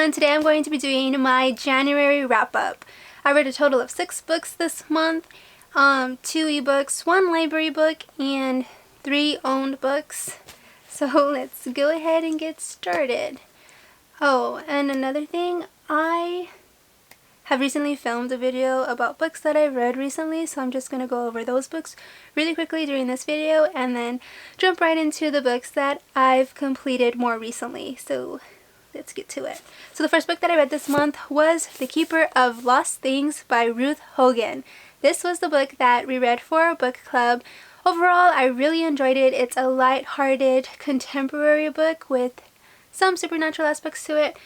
everyone, today I'm going to be doing my January wrap-up. I read a total of 6 books this month, 2 ebooks, 1 library book, and 3 owned books. So let's go ahead and get started. Oh, and another thing, I have recently filmed a video about books that I've read recently, so I'm just going to go over those books really quickly during this video and then jump right into the books that I've completed more recently. So let's get to it. So the first book that I read this month was The Keeper of Lost Things by Ruth Hogan. This was the book that we read for our book club. Overall, I really enjoyed it. It's a light-hearted contemporary book with some supernatural aspects to it.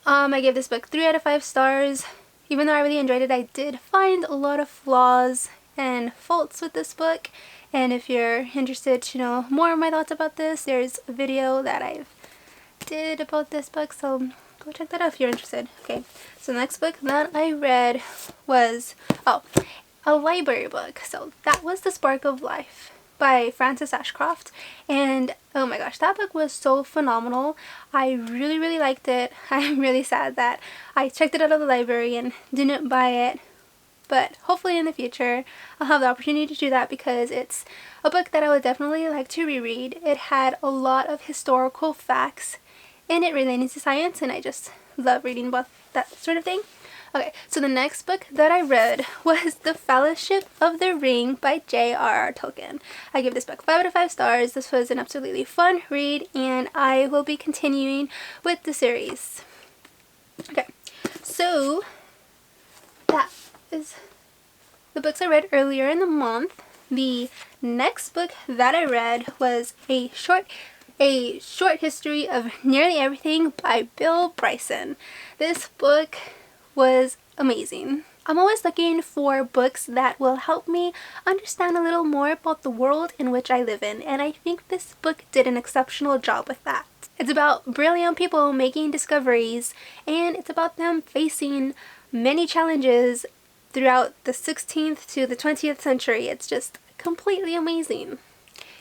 I gave this book 3 out of 5 stars. Even though I really enjoyed it, I did find a lot of flaws and faults with this book. And if you're interested to know more of my thoughts about this, there's a video that I've did about this book, so go check that out if you're interested. Okay, so the next book that I read was, a library book. So that was The Spark of Life by Francis Ashcroft, and oh my gosh, that book was so phenomenal. I really liked it. I'm really sad that I checked it out of the library and didn't buy it, but hopefully in the future I'll have the opportunity to do that because it's a book that I would definitely like to reread. It had a lot of historical facts in it relating to science, and I just love reading about that sort of thing. Okay, so the next book that I read was The Fellowship of the Ring by J.R.R. Tolkien. I give this book 5 out of 5 stars. This was an absolutely fun read, and I will be continuing with the series. Okay, so that is the books I read earlier in the month. The next book that I read was a short history of nearly everything by Bryson. This book was amazing. I'm always looking for books that will help me understand a little more about the world in which I live in, and I think this book did an exceptional job with that. It's about brilliant people making discoveries, and it's about them facing many challenges throughout the 16th to the 20th century. It's just completely amazing.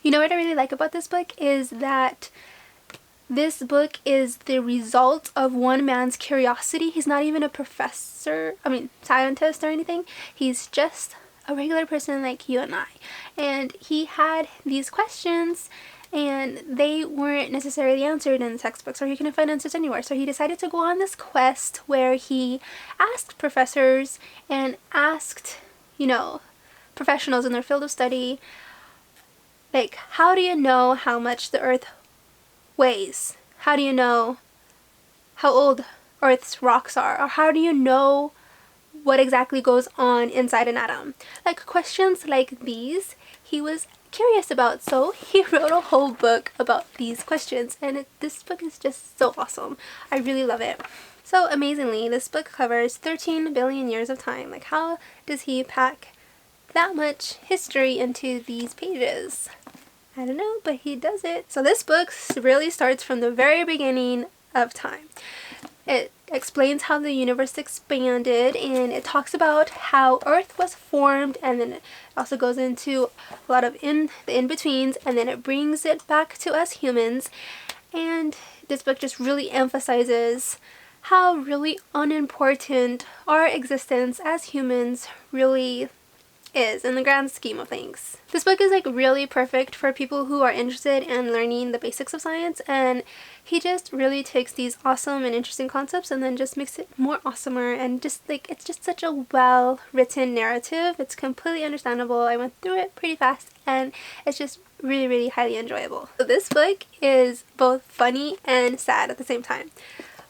You know what I really like about this book is that this book is the result of one man's curiosity. He's not even a scientist or anything. He's just a regular person like you and I. And he had these questions and they weren't necessarily answered in the textbooks, or he couldn't find answers anywhere. So he decided to go on this quest where he asked professors and asked, professionals in their field of study, like, how do you know how much the earth weighs? How do you know how old Earth's rocks are? Or how do you know what exactly goes on inside an atom? Like, questions like these he was curious about, so he wrote a whole book about these questions, and this book is just so awesome. I really love it. So amazingly, this book covers 13 billion years of time. Like, how does he pack that much history into these pages? I don't know, but he does it. So this book really starts from the very beginning of time. It explains how the universe expanded, and it talks about how Earth was formed, and then it also goes into a lot of the in-betweens, and then it brings it back to us humans. And this book just really emphasizes how really unimportant our existence as humans really is in the grand scheme of things. This book is like really perfect for people who are interested in learning the basics of science, and he just really takes these awesome and interesting concepts and then just makes it more awesomer, and just like, it's just such a well written narrative. It's completely understandable. I went through it pretty fast and it's just really highly enjoyable. So this book is both funny and sad at the same time.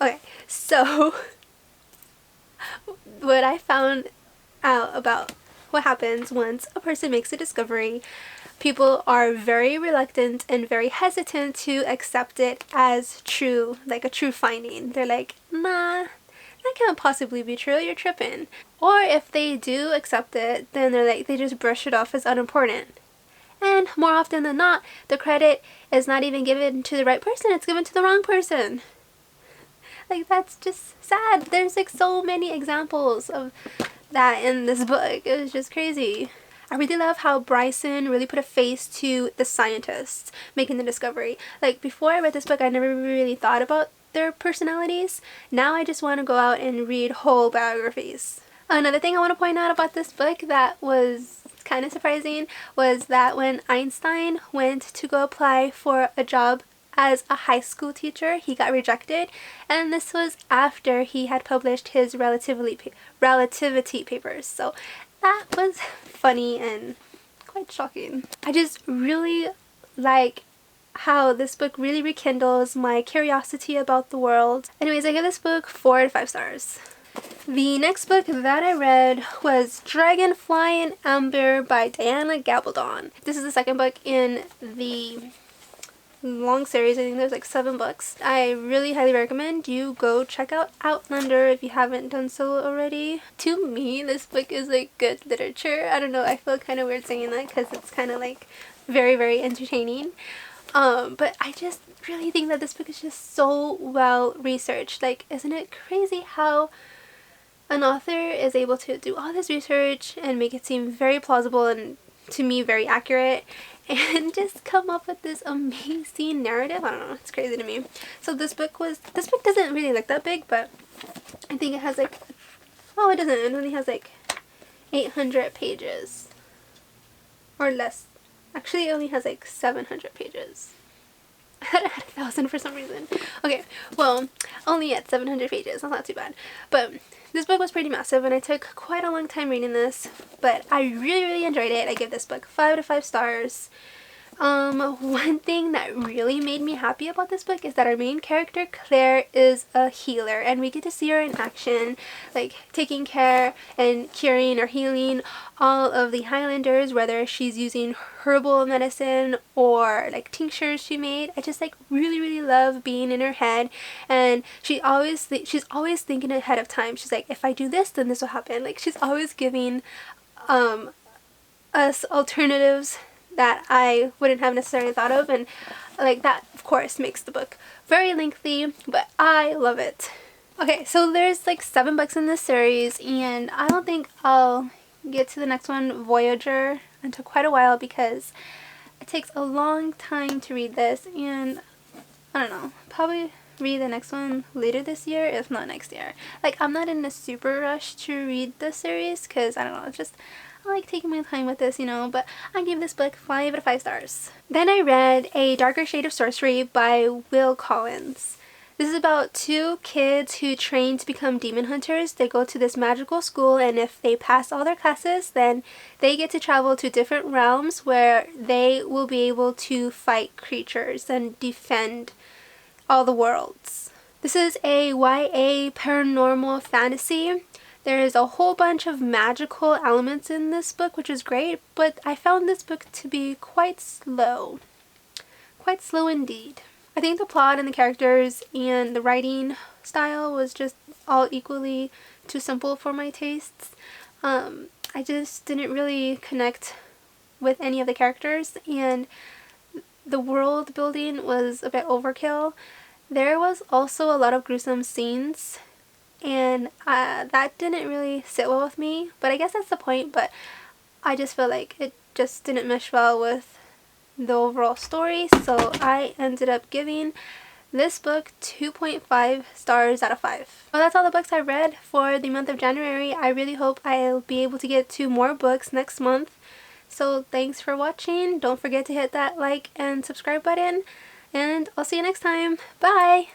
Okay, so what I found out about what happens once a person makes a discovery, people are very reluctant and very hesitant to accept it as true, like a true finding. They're like, nah, that can't possibly be true, you're tripping. Or if they do accept it, then they just brush it off as unimportant. And more often than not, the credit is not even given to the right person, it's given to the wrong person. Like, that's just sad. There's like so many examples of that in this book. It was just crazy. I really love how Bryson really put a face to the scientists making the discovery. Like, before I read this book, I never really thought about their personalities. Now I just want to go out and read whole biographies. Another thing I want to point out about this book that was kind of surprising was that when Einstein went to go apply for a job as a high school teacher, he got rejected, and this was after he had published his relativity papers. So that was funny and quite shocking. I just really like how this book really rekindles my curiosity about the world. Anyways, I give this book 4 out of 5 stars. The next book that I read was Dragonfly and Amber by Diana Gabaldon. This is the second book in the long series. I think there's like 7 books. I really highly recommend you go check out Outlander if you haven't done so already. To me, this book is like good literature. I don't know, I feel kind of weird saying that because it's kind of like very entertaining. But I just really think that this book is just so well researched. Like, isn't it crazy how an author is able to do all this research and make it seem very plausible and, to me, very accurate, and just come up with this amazing narrative? I don't know, it's crazy to me. So this book doesn't really look that big, but I think it has like, oh, it doesn't, it only has like 800 pages or less. Actually, it only has like 700 pages. I thought it had 1,000 for some reason. Okay, well, only at 700 pages. That's not too bad. But this book was pretty massive, and I took quite a long time reading this. But I really enjoyed it. I give this book 5 out of 5 stars. One thing that really made me happy about this book is that our main character, Claire, is a healer, and we get to see her in action, like taking care and curing or healing all of the Highlanders, whether she's using herbal medicine or like tinctures she made. I just like really love being in her head, and she's always thinking ahead of time. She's like, if I do this, then this will happen. Like, she's always giving us alternatives that I wouldn't have necessarily thought of, and like that of course makes the book very lengthy, but I love it. Okay, so there's like 7 books in this series, and I don't think I'll get to the next one, Voyager, until quite a while because it takes a long time to read this, and I don't know, probably read the next one later this year, if not next year. Like, I'm not in a super rush to read this series because I don't know, it's just, I like taking my time with this, you know, but I gave this book 5 out of 5 stars. Then I read A Darker Shade of Sorcery by Will Collins. This is about 2 kids who train to become demon hunters. They go to this magical school, and if they pass all their classes, then they get to travel to different realms where they will be able to fight creatures and defend all the worlds. This is a YA paranormal fantasy. There is a whole bunch of magical elements in this book, which is great, but I found this book to be quite slow. Quite slow indeed. I think the plot and the characters and the writing style was just all equally too simple for my tastes. I just didn't really connect with any of the characters, and the world building was a bit overkill. There was also a lot of gruesome scenes, and that didn't really sit well with me, but I guess that's the point. But I just feel like it just didn't mesh well with the overall story, so I ended up giving this book 2.5 stars out of 5. Well, that's all the books I read for the month of January. I really hope I'll be able to get 2 more books next month. So thanks for watching. Don't forget to hit that like and subscribe button, and I'll see you next time. Bye!